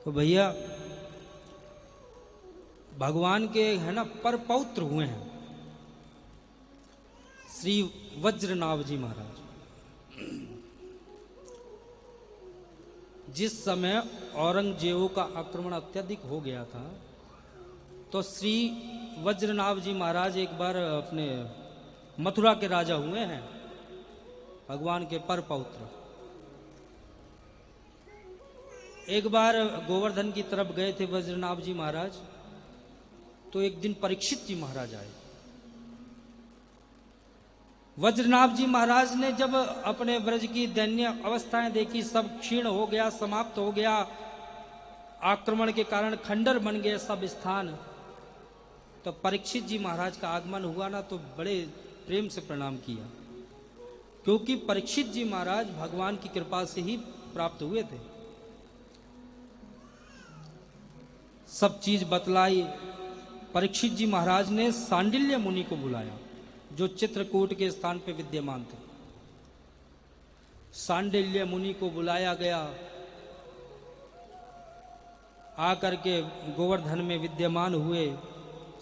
तो भैया भगवान के है ना पर पौत्र हुए हैं श्री वज्रनाभ जी महाराज। जिस समय औरंगजेब का आक्रमण अत्यधिक हो गया था तो श्री वज्रनाभ जी महाराज एक बार अपने मथुरा के राजा हुए हैं, भगवान के पर पौत्र। एक बार गोवर्धन की तरफ गए थे वज्रनाभ जी महाराज, तो एक दिन परीक्षित जी महाराज आए। वज्रनाभ जी महाराज ने जब अपने ब्रज की दैन्य अवस्थाएं देखी, सब क्षीण हो गया, समाप्त हो गया, आक्रमण के कारण खंडर बन गए सब स्थान, तो परीक्षित जी महाराज का आगमन हुआ ना, तो बड़े प्रेम से प्रणाम किया, क्योंकि परीक्षित जी महाराज भगवान की कृपा से ही प्राप्त हुए थे। सब चीज बतलाई। परीक्षित जी महाराज ने सांडिल्य मुनि को बुलाया, जो चित्रकूट के स्थान पे विद्यमान थे। सांडिल्य मुनि को बुलाया गया, आकर के गोवर्धन में विद्यमान हुए।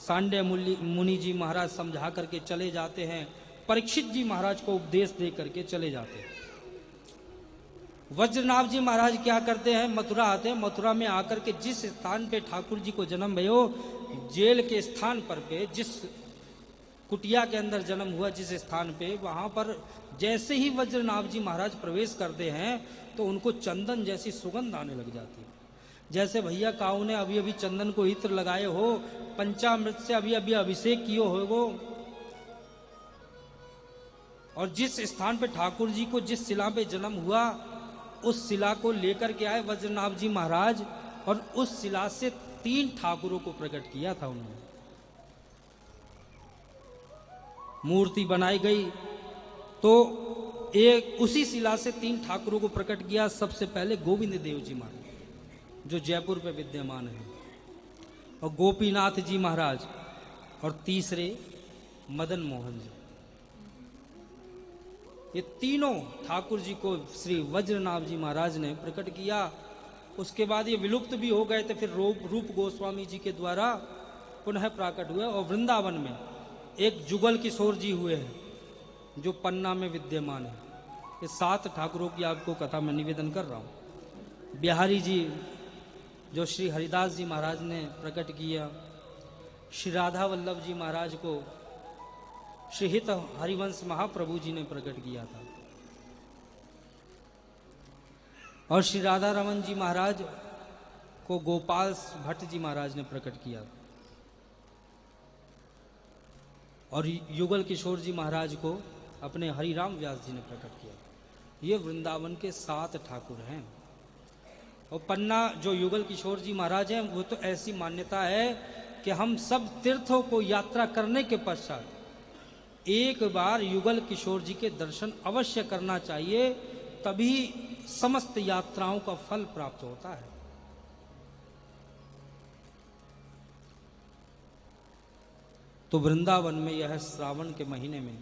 सांडे मुनि जी महाराज समझा करके चले जाते हैं, परीक्षित जी महाराज को उपदेश दे करके चले जाते हैं। वज्रनाभ जी महाराज क्या करते हैं, मथुरा आते हैं। मथुरा में आकर के जिस स्थान पे ठाकुर जी को जन्म भयो, जेल के स्थान पर पे, जिस कुटिया के अंदर जन्म हुआ जिस स्थान पे, वहां पर जैसे ही वज्रनाभ जी महाराज प्रवेश करते हैं तो उनको चंदन जैसी सुगंध आने लग जाती है। जैसे भैया काऊ ने अभी अभी चंदन को इत्र लगाए हो, पंचामृत से अभी अभी अभिषेक किए होगो, और जिस स्थान पे ठाकुर जी को जिस शिला पे जन्म हुआ उस शिला को लेकर के आए वज्रनाभ जी महाराज, और उस शिला से 3 ठाकुरों को प्रकट किया था उन्होंने। मूर्ति बनाई गई तो एक उसी शिला से 3 ठाकुरों को प्रकट किया। सबसे पहले गोविंद देव जी महाराज जो जयपुर पे विद्यमान है, और गोपीनाथ जी महाराज, और तीसरे मदन मोहन जी। ये तीनों ठाकुर जी को श्री वज्रनाभ जी महाराज ने प्रकट किया। उसके बाद ये विलुप्त भी हो गए थे, फिर रूप गोस्वामी जी के द्वारा पुनः प्रकट हुए। और वृंदावन में एक जुगल किशोर जी हुए हैं जो पन्ना में विद्यमान है। ये 7 ठाकुरों की आपको कथा में निवेदन कर रहा हूं। बिहारी जी जो श्री हरिदास जी महाराज ने प्रकट किया, श्री राधा वल्लभ जी महाराज को श्री हित हरिवंश महाप्रभु जी ने प्रकट किया था, और श्री राधा रमन जी महाराज को गोपाल भट्ट जी महाराज ने प्रकट किया, और युगल किशोर जी महाराज को अपने हरिराम व्यास जी ने प्रकट किया। ये वृंदावन के 7 ठाकुर हैं। और पन्ना जो युगल किशोर जी महाराज हैं, वो तो ऐसी मान्यता है कि हम सब तीर्थों को यात्रा करने के पश्चात एक बार युगल किशोर जी के दर्शन अवश्य करना चाहिए, तभी समस्त यात्राओं का फल प्राप्त होता है। तो वृंदावन में यह श्रावण के महीने में